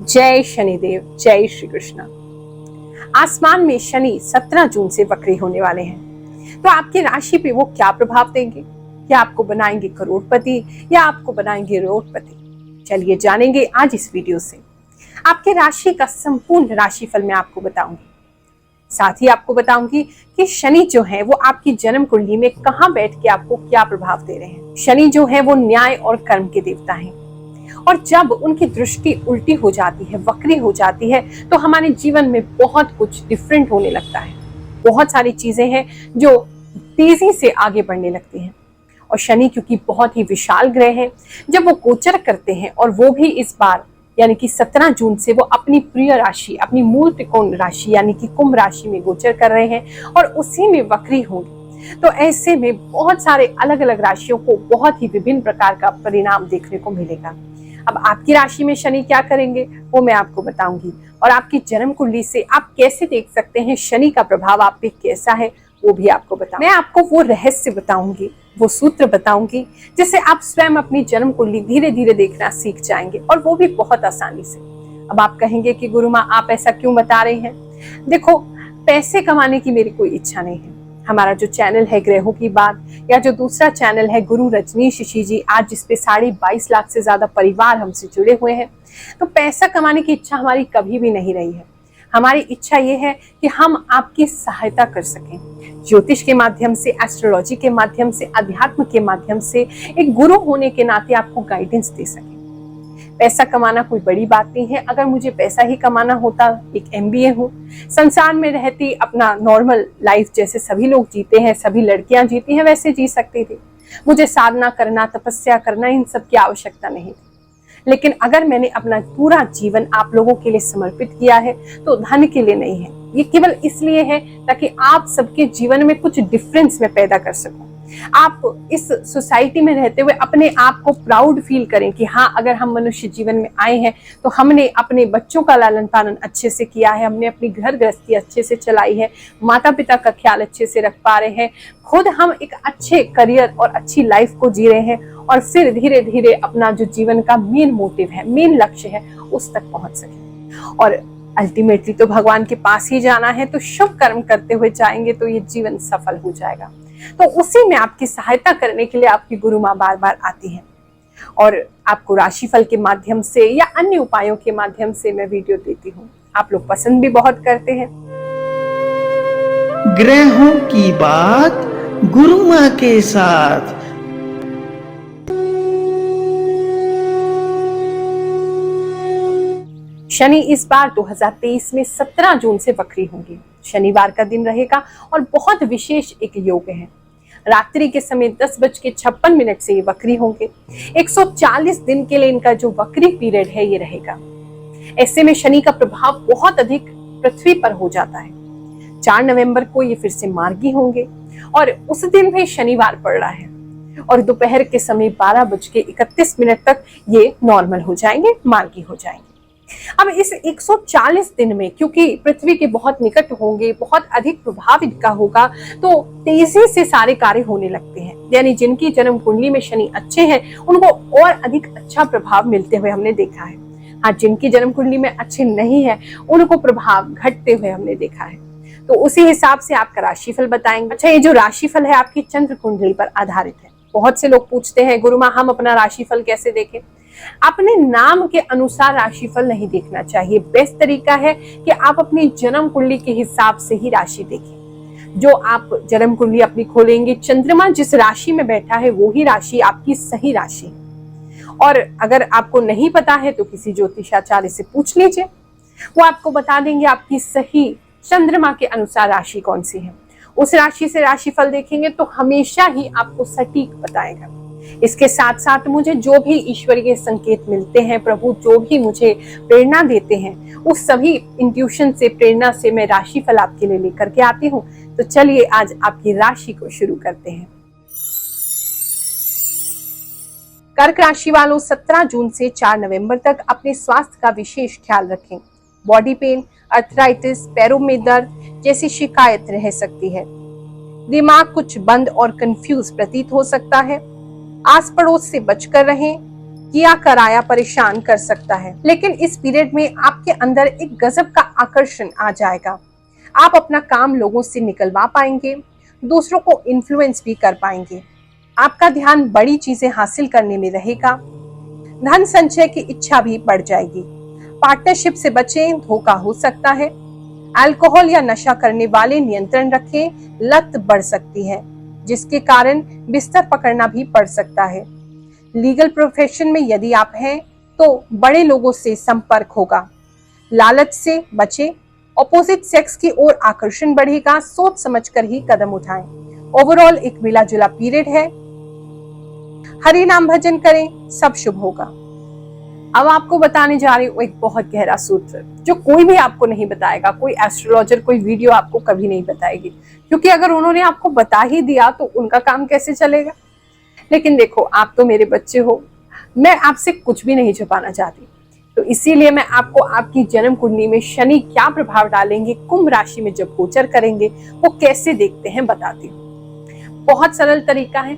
जय शनिदेव, जय श्री कृष्ण। आसमान में शनि 17 जून से वक्री होने वाले हैं, तो आपकी राशि पे वो क्या प्रभाव देंगे? क्या आपको बनाएंगे करोड़पति या आपको बनाएंगे रोडपति? चलिए जानेंगे आज इस वीडियो से। आपके राशि का संपूर्ण राशिफल मैं आपको बताऊंगी। साथ ही आपको बताऊंगी कि शनि जो है वो आपकी जन्म कुंडली में कहां बैठ के आपको क्या प्रभाव दे रहे हैं। शनि जो है वो न्याय और कर्म के देवता हैं, और जब उनकी दृष्टि उल्टी हो जाती है, वक्री हो जाती है, तो हमारे जीवन में बहुत कुछ डिफरेंट होने लगता है। बहुत सारी चीजें हैं जो तेजी से आगे बढ़ने लगती हैं। और शनि क्योंकि बहुत ही विशाल ग्रह है, जब वो गोचर करते हैं और वो भी इस बार यानी कि 17 जून से वो अपनी प्रिय राशि, अपनी मूल त्रिकोण राशि यानी कि कुंभ राशि में गोचर कर रहे हैं और उसी में वक्री होंगे, तो ऐसे में बहुत सारे अलग अलग राशियों को बहुत ही विभिन्न प्रकार का परिणाम देखने को मिलेगा। अब आपकी राशि में शनि क्या करेंगे वो मैं आपको बताऊंगी, और आपकी जन्म कुंडली से आप कैसे देख सकते हैं शनि का प्रभाव आप पे कैसा है वो भी आपको बताऊंगी। मैं आपको वो रहस्य बताऊंगी, वो सूत्र बताऊंगी जिससे आप स्वयं अपनी जन्म कुंडली धीरे धीरे देखना सीख जाएंगे, और वो भी बहुत आसानी से। अब आप कहेंगे कि गुरु माँ आप ऐसा क्यों बता रहे हैं? देखो, पैसे कमाने की मेरी कोई इच्छा नहीं है। हमारा जो चैनल है ग्रहों की बात, या जो दूसरा चैनल है गुरु रजनीश ऋषि जी, आज जिसपे 22.5 लाख से ज्यादा परिवार हमसे जुड़े हुए हैं, तो पैसा कमाने की इच्छा हमारी कभी भी नहीं रही है। हमारी इच्छा ये है कि हम आपकी सहायता कर सकें, ज्योतिष के माध्यम से, एस्ट्रोलॉजी के माध्यम से, अध्यात्म के माध्यम से, एक गुरु होने के नाते आपको गाइडेंस दे सकें। पैसा कमाना कोई बड़ी बात नहीं है। अगर मुझे पैसा ही कमाना होता, एक MBA हूँ, संसार में रहती, अपना नॉर्मल लाइफ जैसे सभी लोग जीते हैं, सभी लड़कियां जीती हैं, वैसे जी सकती थी। मुझे साधना करना, तपस्या करना, इन सब की आवश्यकता नहीं थी। लेकिन अगर मैंने अपना पूरा जीवन आप लोगों के लिए समर्पित किया है, तो धन के लिए नहीं है, ये केवल इसलिए है ताकि आप सबके जीवन में कुछ डिफरेंस मैं पैदा कर सकूं। आप इस सोसाइटी में रहते हुए अपने आप को प्राउड फील करें कि हाँ, अगर हम मनुष्य जीवन में आए हैं तो हमने अपने बच्चों का लालन पालन अच्छे से किया है, हमने अपनी घर गृहस्थी अच्छे से चलाई है, माता पिता का ख्याल अच्छे से रख पा रहे हैं, खुद हम एक अच्छे करियर और अच्छी लाइफ को जी रहे हैं, और फिर धीरे धीरे अपना जो जीवन का मेन मोटिव है, मेन लक्ष्य है, उस तक पहुंच सके। और अल्टीमेटली तो भगवान के पास ही जाना है, तो शुभ कर्म करते हुए जाएंगे तो ये जीवन सफल हो जाएगा। तो उसी में आपकी सहायता करने के लिए आपकी गुरु माँ बार बार आती है, और आपको राशिफल के माध्यम से या अन्य उपायों के माध्यम से मैं वीडियो देती हूँ। आप लोग पसंद भी बहुत करते हैं। ग्रहों की बात गुरु माँ के साथ। शनि इस बार 2023 में 17 जून से वक्री होंगे। शनिवार का दिन रहेगा और बहुत विशेष एक योग है। रात्रि के समय 10:56 से ये वक्री होंगे। 140 दिन के लिए इनका जो वक्री पीरियड है ये रहेगा। ऐसे में शनि का प्रभाव बहुत अधिक पृथ्वी पर हो जाता है। 4 नवंबर को ये फिर से मार्गी होंगे, और उस दिन भी शनिवार पड़ रहा है, और दोपहर के समय 12:31 तक ये नॉर्मल हो जाएंगे, मार्गी हो जाएंगे। अब इस 140 दिन में क्योंकि पृथ्वी के बहुत निकट होंगे, बहुत अधिक प्रभाव इनका होगा, तो तेजी से सारे कार्य होने लगते हैं। यानी जिनकी जन्म कुंडली में शनि अच्छे हैं उनको और अधिक अच्छा प्रभाव मिलते हुए हमने देखा है। हाँ, जिनकी जन्म कुंडली में अच्छे नहीं है उनको प्रभाव घटते हुए हमने देखा है। तो उसी हिसाब से आपका राशिफल बताएंगे। अच्छा, ये जो राशिफल है आपकी चंद्र कुंडली पर आधारित है। बहुत से लोग पूछते हैं गुरु माँ हम अपना राशिफल कैसे देखें? अपने नाम के अनुसार राशिफल नहीं देखना चाहिए। बेस्ट तरीका है कि आप अपनी जन्म कुंडली के हिसाब से ही राशि देखें। जो आप जन्म कुंडली अपनी खोलेंगे, चंद्रमा जिस राशि में बैठा है वो ही राशि आपकी सही राशि है। और अगर आपको नहीं पता है तो किसी ज्योतिषाचार्य से पूछ लीजिए, वो आपको बता देंगे आपकी सही चंद्रमा के अनुसार राशि कौन सी है। उस राशि से राशिफल देखेंगे तो हमेशा ही आपको सटीक बताएगा। इसके साथ साथ मुझे जो भी ईश्वरीय संकेत मिलते हैं, प्रभु जो भी मुझे प्रेरणा देते हैं, उस सभी इंट्यूशन से, प्रेरणा से मैं राशिफल आपके लिए लेकर के आती हूँ। तो चलिए आज आपकी राशि को शुरू करते हैं। कर्क राशि वालों 17 जून से 4 नवंबर तक अपने स्वास्थ्य का विशेष ख्याल रखें। बॉडी पेन, अर्थराइटिस, पैरों में दर्द जैसी शिकायत रह सकती है। दिमाग कुछ बंद और कंफ्यूज प्रतीत हो सकता है। आस पड़ोस से बचकर रहें। किया कराया परेशान कर सकता है। लेकिन इस पीरियड में आपके अंदर एक गजब का आकर्षण आ जाएगा। आप अपना काम लोगों से निकलवा पाएंगे, दूसरों को इन्फ्लुएंस भी कर पाएंगे। आपका ध्यान बड़ी चीजें हासिल करने में रहेगा। धन संचय की इच्छा भी बढ़ जाएगी। पार्टनरशिप से बचें, धोखा हो सकता है। अल्कोहल या नशा करने वाले नियंत्रण रखें, लत बढ़ सकती है जिसके कारण बिस्तर पकड़ना भी पड़ सकता है। लीगल प्रोफेशन में यदि आप हैं तो बड़े लोगों से संपर्क होगा। लालच से बचें। ऑपोजिट सेक्स की ओर आकर्षण बढ़ेगा, सोच समझकर ही कदम उठाएं। ओवरऑल एक मिला जुला पीरियड है। हरि नाम भजन करें, सब शुभ होगा। अब आपको बताने जा रही हूँ एक बहुत गहरा सूत्र जो कोई भी आपको नहीं बताएगा, कोई एस्ट्रोलॉजर, कोई वीडियो आपको कभी नहीं बताएगी, क्योंकि अगर उन्होंने आपको बता ही दिया तो उनका काम कैसे चलेगा। लेकिन देखो, आप तो मेरे बच्चे हो, मैं आपसे कुछ भी नहीं छुपाना चाहती, तो इसीलिए मैं आपको आपकी जन्म कुंडली में शनि क्या प्रभाव डालेंगे, कुंभ राशि में जब गोचर करेंगे वो कैसे देखते हैं बताती हूँ। बहुत सरल तरीका है।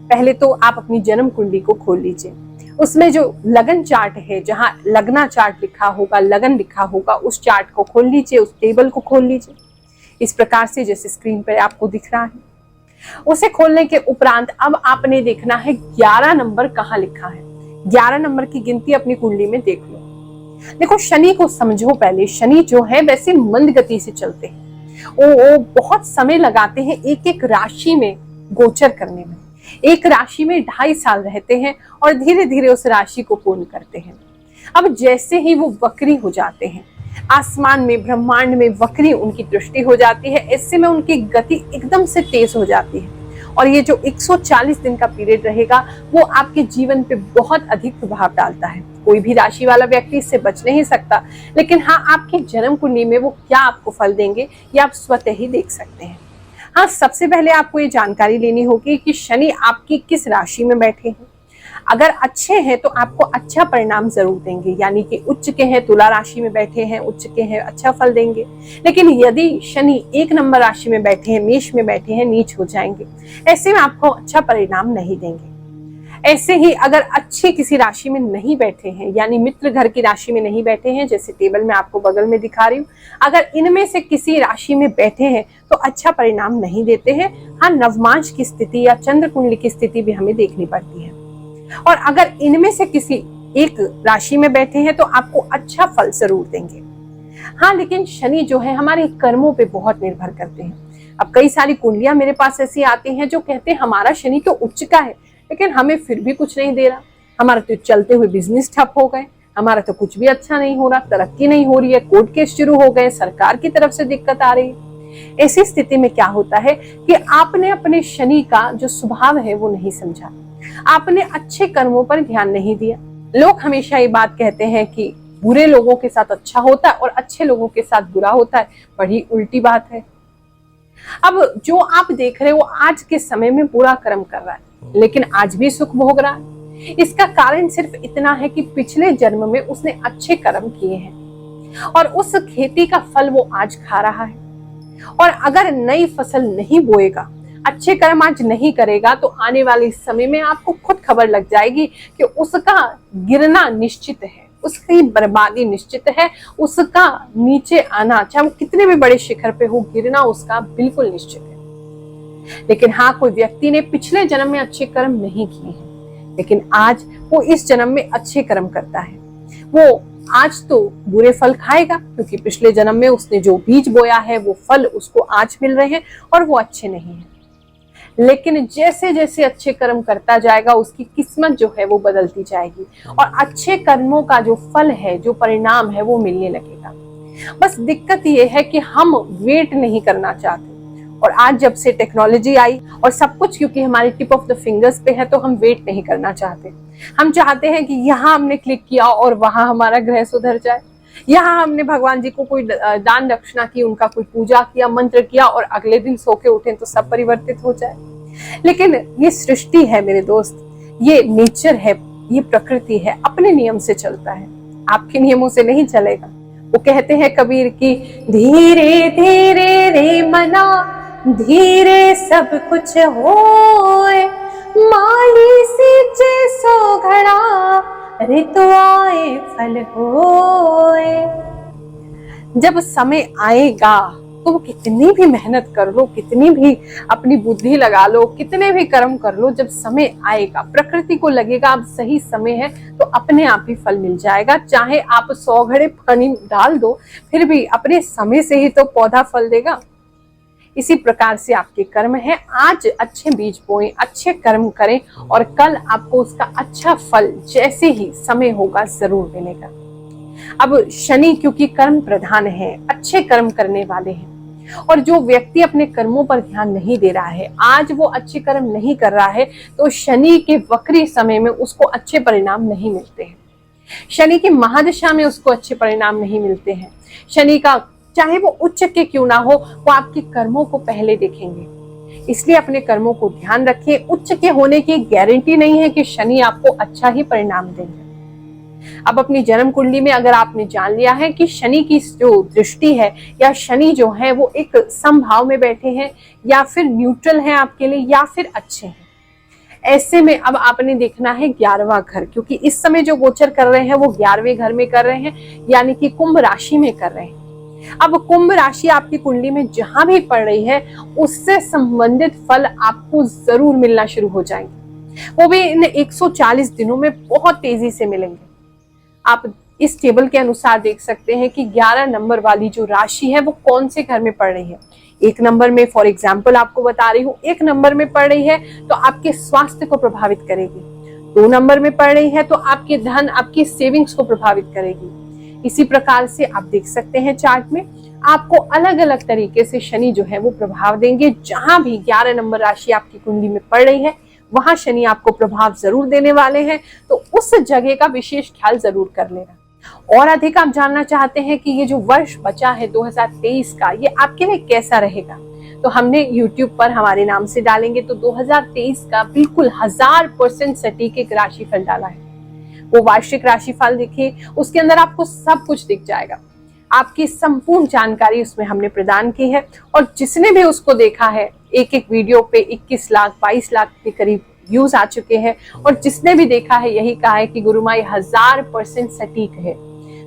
पहले तो आप अपनी जन्म कुंडली को खोल लीजिए। उसमें जो लगन चार्ट है, जहां लगना चार्ट लिखा होगा, लगन लिखा होगा, उस चार्ट को खोल लीजिए, उस टेबल को खोल लीजिए इस प्रकार से जैसे स्क्रीन पर आपको दिख रहा है। उसे खोलने के उपरांत अब आपने देखना है 11 नंबर कहाँ लिखा है। 11 नंबर की गिनती अपनी कुंडली में देख लो। देखो, शनि को समझो पहले। शनि जो है वैसे मंद गति से चलते हैं। वो बहुत समय लगाते हैं एक एक राशि में गोचर करने में। एक राशि में 2.5 साल रहते हैं और धीरे धीरे उस राशि को पूर्ण करते हैं। अब जैसे ही वो वक्री हो जाते हैं, आसमान में, ब्रह्मांड में वक्री उनकी दृष्टि हो जाती है, ऐसे में उनकी गति एकदम से तेज हो जाती है। और ये जो 140 दिन का पीरियड रहेगा वो आपके जीवन पे बहुत अधिक प्रभाव डालता है। कोई भी राशि वाला व्यक्ति इससे बच नहीं सकता। लेकिन हाँ, आपके जन्म कुंडली में वो क्या आपको फल देंगे ये आप स्वतः ही देख सकते हैं। हाँ, सबसे पहले आपको ये जानकारी लेनी होगी कि शनि आपकी किस राशि में बैठे हैं। अगर अच्छे हैं तो आपको अच्छा परिणाम जरूर देंगे, यानी कि उच्च के हैं, तुला राशि में बैठे हैं, उच्च के हैं, अच्छा फल देंगे। लेकिन यदि शनि 1 नंबर राशि में बैठे हैं, मेष में बैठे हैं, नीच हो जाएंगे। ऐसे में आपको अच्छा परिणाम नहीं देंगे। ऐसे ही अगर अच्छे किसी राशि में नहीं बैठे हैं, यानी मित्र घर की राशि में नहीं बैठे हैं, जैसे टेबल में आपको बगल में दिखा रही हूँ, अगर इनमें से किसी राशि में बैठे हैं तो अच्छा परिणाम नहीं देते हैं। हाँ, नवमांश की स्थिति या चंद्र कुंडली की स्थिति भी हमें देखनी पड़ती है। और अगर इनमें से किसी एक राशि में बैठे हैं तो आपको अच्छा फल जरूर देंगे। हाँ, लेकिन शनि जो है हमारे कर्मों पे बहुत निर्भर करते हैं। अब कई सारी कुंडलियां मेरे पास ऐसी आती हैं जो कहते हैं हमारा शनि तो उच्च का है, लेकिन हमें फिर भी कुछ नहीं दे रहा, हमारा तो चलते हुए बिजनेस ठप हो गए, हमारा तो कुछ भी अच्छा नहीं हो रहा, तरक्की नहीं हो रही है, कोर्ट केस शुरू हो गए, सरकार की तरफ से दिक्कत आ रही है। ऐसी स्थिति में क्या होता है कि आपने अपने शनि का जो स्वभाव है वो नहीं समझा, आपने अच्छे कर्मों पर ध्यान नहीं दिया। लोग हमेशा ये बात कहते हैं कि बुरे लोगों के साथ अच्छा होता है और अच्छे लोगों के साथ बुरा होता है। बड़ी उल्टी बात है। अब जो आप देख रहे हो आज के समय में बुरा कर्म कर रहा है, लेकिन आज भी सुख भोग रहा है। इसका कारण सिर्फ इतना है कि पिछले जन्म में उसने अच्छे कर्म किए हैं और उस खेती का फल वो आज खा रहा है। और अगर नई फसल नहीं बोएगा, अच्छे कर्म आज नहीं करेगा, तो आने वाले समय में आपको खुद खबर लग जाएगी कि उसका गिरना निश्चित है, उसकी बर्बादी निश्चित है, उसका नीचे आना, चाहे वो कितने भी बड़े शिखर पे हो, गिरना उसका बिल्कुल निश्चित है। लेकिन हाँ, कोई व्यक्ति ने पिछले जन्म में अच्छे कर्म नहीं किए हैं, लेकिन आज वो इस जन्म में अच्छे कर्म करता है, वो आज तो बुरे फल खाएगा, क्योंकि पिछले जन्म में उसने जो बीज बोया है वो फल उसको आज मिल रहे हैं और वो अच्छे नहीं हैं। लेकिन जैसे जैसे अच्छे कर्म करता जाएगा उसकी किस्मत जो है वो बदलती जाएगी और अच्छे कर्मों का जो फल है, जो परिणाम है, वो मिलने लगेगा। बस दिक्कत ये है कि हम वेट नहीं करना चाहते। और आज जब से टेक्नोलॉजी आई और सब कुछ क्योंकि हमारी टिप ऑफ द फिंगर्स पे है, तो हम वेट नहीं करना चाहते। हम चाहते हैं कि यहाँ हमने क्लिक किया और वहां हमारा ग्रह सुधर जाए, यहाँ हमने भगवान जी को कोई दान दक्षिणा की, उनका कोई पूजा किया, मंत्र किया और अगले दिन सो के उठे तो सब परिवर्तित हो जाए। लेकिन ये सृष्टि है मेरे दोस्त, ये नेचर है, ये प्रकृति है, अपने नियम से चलता है, आपके नियमों से नहीं चलेगा। वो कहते हैं कबीर की, धीरे धीरे रे मना, धीरे सब कुछ होए, माली सींचे सो घड़ा, ऋतु आए फल होए। जब समय आएगा तो कितनी भी मेहनत कर लो, कितनी भी अपनी बुद्धि लगा लो, कितने भी कर्म कर लो, जब समय आएगा प्रकृति को लगेगा अब सही समय है तो अपने आप ही फल मिल जाएगा। चाहे आप 100 घड़े पानी डाल दो, फिर भी अपने समय से ही तो पौधा फल देगा। इसी प्रकार से आपके कर्म है, आज अच्छे बीज बोएं, अच्छे कर्म करें और कल आपको उसका अच्छा फल जैसे ही समय होगा जरूर मिलेगा। अब शनि क्योंकि कर्म प्रधान है, अच्छे कर्म करने वाले हैं, और जो व्यक्ति अपने कर्मों पर ध्यान नहीं दे रहा है, आज वो अच्छे कर्म नहीं कर रहा है, तो शनि के वक्री समय में उसको अच्छे परिणाम नहीं मिलते हैं। शनि की महादशा में उसको अच्छे परिणाम नहीं मिलते हैं। शनि का चाहे वो उच्च के क्यों ना हो, वो आपके कर्मों को पहले देखेंगे। इसलिए अपने कर्मों को ध्यान रखिए। उच्च के होने की गारंटी नहीं है कि शनि आपको अच्छा ही परिणाम देंगे। अब अपनी जन्म कुंडली में अगर आपने जान लिया है कि शनि की जो दृष्टि है या शनि जो है वो एक समभाव में बैठे हैं या फिर न्यूट्रल है आपके लिए या फिर अच्छे हैं, ऐसे में अब आपने देखना है 11वां घर, क्योंकि इस समय जो गोचर कर रहे हैं वो 11वें घर में कर रहे हैं, यानी कि कुंभ राशि में कर रहे हैं। अब कुंभ राशि आपकी कुंडली में जहां भी पड़ रही है उससे संबंधित फल आपको जरूर मिलना शुरू हो जाएंगे, वो भी इन 140 दिनों में बहुत तेजी से मिलेंगे। आप इस टेबल के अनुसार देख सकते हैं कि 11 नंबर वाली जो राशि है वो कौन से घर में पड़ रही है। 1 नंबर में, फॉर एग्जाम्पल आपको बता रही हूँ, 1 नंबर में पड़ रही है तो आपके स्वास्थ्य को प्रभावित करेगी। 2 नंबर में पड़ रही है तो आपके धन, आपकी सेविंग्स को प्रभावित करेगी। इसी प्रकार से आप देख सकते हैं चार्ट में आपको अलग अलग तरीके से शनि जो है वो प्रभाव देंगे। जहां भी 11 नंबर राशि आपकी कुंडली में पड़ रही है वहां शनि आपको प्रभाव जरूर देने वाले हैं, तो उस जगह का विशेष ख्याल जरूर कर लेना। और अधिक आप जानना चाहते हैं कि ये जो वर्ष बचा है 2023 का, ये आपके लिए कैसा रहेगा, तो हमने YouTube पर हमारे नाम से डालेंगे तो 2023 का बिल्कुल 1000% सटीक एक राशिफल डाला है। वो वार्षिक राशिफल देखिए, उसके अंदर आपको सब कुछ दिख जाएगा, आपकी संपूर्ण जानकारी उसमें हमने प्रदान की है। और जिसने भी उसको देखा है, एक वीडियो पे 21 लाख 22 लाख के करीब व्यूज आ चुके हैं, और जिसने भी देखा है यही कहा है कि गुरु माँ 1000% सटीक है,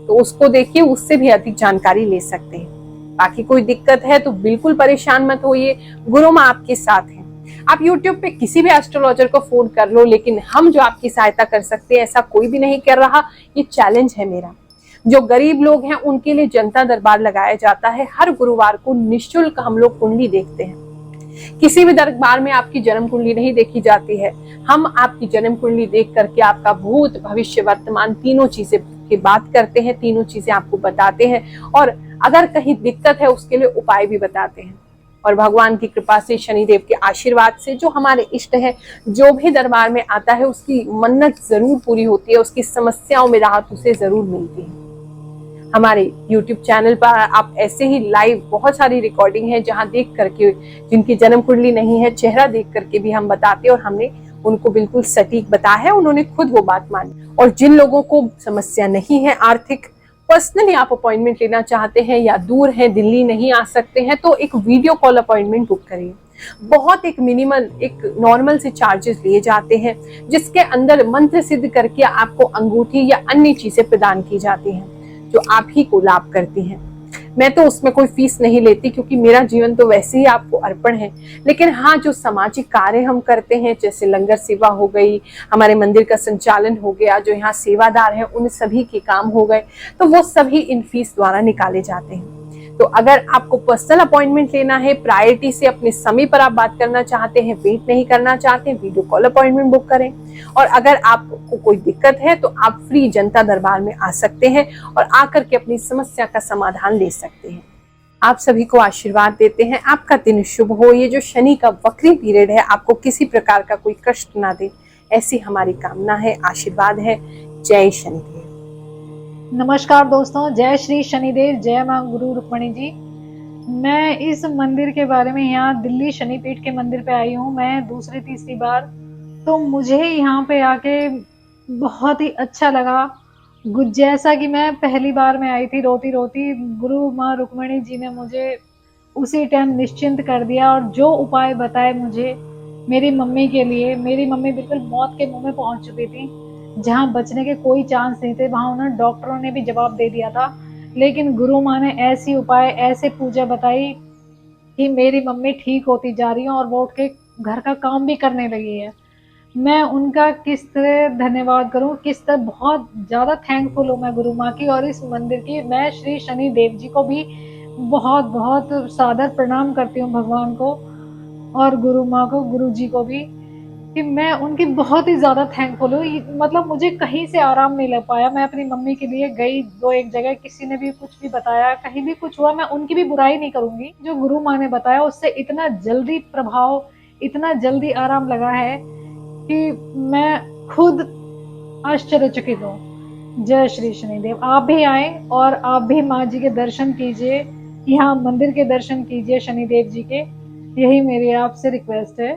तो उसको देखिए, उससे भी अधिक जानकारी ले सकते हैं। बाकी कोई दिक्कत है तो बिल्कुल परेशान मत होइए, गुरु माँ आपके साथ है। आप YouTube पे किसी भी एस्ट्रोलॉजर को फोन कर लो, लेकिन हम जो आपकी सहायता कर सकते हैं ऐसा कोई भी नहीं कर रहा, ये चैलेंज है मेरा। जो गरीब लोग हैं उनके लिए जनता दरबार लगाया जाता है, हर गुरुवार को निःशुल्क हम लोग कुंडली देखते हैं। किसी भी दरबार में आपकी जन्म कुंडली नहीं देखी जाती है, हम आपकी जन्म कुंडली देख करके आपका भूत भविष्य वर्तमान तीनों चीजें की बात करते हैं, तीनों चीजें आपको बताते हैं, और अगर कहीं दिक्कत है उसके लिए उपाय भी बताते हैं। और भगवान की कृपा से, शनिदेव के आशीर्वाद से जो हमारे इष्ट है, जो भी दरबार में आता है उसकी मन्नत जरूर पूरी होती है, उसकी समस्याओं में राहत उसे जरूर मिलती है। हमारे YouTube चैनल पर आप ऐसे ही लाइव बहुत सारी रिकॉर्डिंग है जहां देख करके, जिनकी जन्म कुंडली नहीं है, चेहरा देख करके भी हम बताते हैं, और हमने उनको बिल्कुल सटीक बताया है, उन्होंने खुद वो बात मानी। और जिन लोगों को समस्या नहीं है आर्थिक, पर्सनली आप अपॉइंटमेंट लेना चाहते हैं या दूर हैं, दिल्ली नहीं आ सकते हैं, तो एक वीडियो कॉल अपॉइंटमेंट बुक करिए। बहुत एक मिनिमल, एक नॉर्मल से चार्जेस लिए जाते हैं, जिसके अंदर मंत्र सिद्ध करके आपको अंगूठी या अन्य चीजें प्रदान की जाती हैं जो आप ही को लाभ करती हैं। मैं तो उसमें कोई फीस नहीं लेती, क्योंकि मेरा जीवन तो वैसे ही आपको अर्पण है। लेकिन हाँ, जो सामाजिक कार्य हम करते हैं, जैसे लंगर सेवा हो गई, हमारे मंदिर का संचालन हो गया, जो यहाँ सेवादार हैं उन सभी के काम हो गए, तो वो सभी इन फीस द्वारा निकाले जाते हैं। तो अगर आपको पर्सनल अपॉइंटमेंट लेना है, प्रायोरिटी से अपने समय पर आप बात करना चाहते हैं, वेट नहीं करना चाहते, वीडियो कॉल अपॉइंटमेंट बुक करें। और अगर आपको कोई दिक्कत है तो आप फ्री जनता दरबार में आ सकते हैं और आकर के अपनी समस्या का समाधान ले सकते हैं। आप सभी को आशीर्वाद देते हैं, आपका दिन शुभ हो। ये जो शनि का वक्री पीरियड है आपको किसी प्रकार का कोई कष्ट ना दे, ऐसी हमारी कामना है, आशीर्वाद है। जय शनिदेव। नमस्कार दोस्तों, जय श्री शनिदेव, जय मां गुरु रुक्मणी जी। मैं इस मंदिर के बारे में, यहाँ दिल्ली शनिपीठ के मंदिर पे आई हूँ मैं दूसरी तीसरी बार, तो मुझे यहाँ पे आके बहुत ही अच्छा लगा। जैसा कि मैं पहली बार में आई थी रोती रोती, गुरु माँ रुक्मणी जी ने मुझे उसी टाइम निश्चिंत कर दिया, और जो उपाय बताए मुझे मेरी मम्मी के लिए। मेरी मम्मी बिल्कुल मौत के मुंह में पहुंच चुकी थी, जहां बचने के कोई चांस नहीं थे, वहां उन्होंने डॉक्टरों ने भी जवाब दे दिया था। लेकिन गुरु माँ ने ऐसी उपाय, ऐसे पूजा बताई कि मेरी मम्मी ठीक होती जा रही है और वो उठ के घर का काम भी करने लगी है। मैं उनका किस तरह धन्यवाद करूं, किस तरह बहुत ज़्यादा थैंकफुल हूँ मैं गुरु माँ की और इस मंदिर की। मैं श्री शनि देव जी को भी बहुत बहुत सादर प्रणाम करती हूँ, भगवान को और गुरु माँ को, गुरु जी को भी, कि मैं उनकी बहुत ही ज़्यादा थैंकफुल हूँ। मतलब मुझे कहीं से आराम नहीं लग पाया। मैं अपनी मम्मी के लिए गई दो एक जगह, किसी ने भी कुछ भी बताया, कहीं भी कुछ हुआ, मैं उनकी भी बुराई नहीं करूंगी। जो गुरु माँ ने बताया उससे इतना जल्दी प्रभाव, इतना जल्दी आराम लगा है कि मैं खुद आश्चर्यचकित हूँ। जय श्री शनिदेव। आप भी आए और आप भी माँ जी के दर्शन कीजिए, यहाँ मंदिर के दर्शन कीजिए शनिदेव जी के, यही मेरी आपसे रिक्वेस्ट है।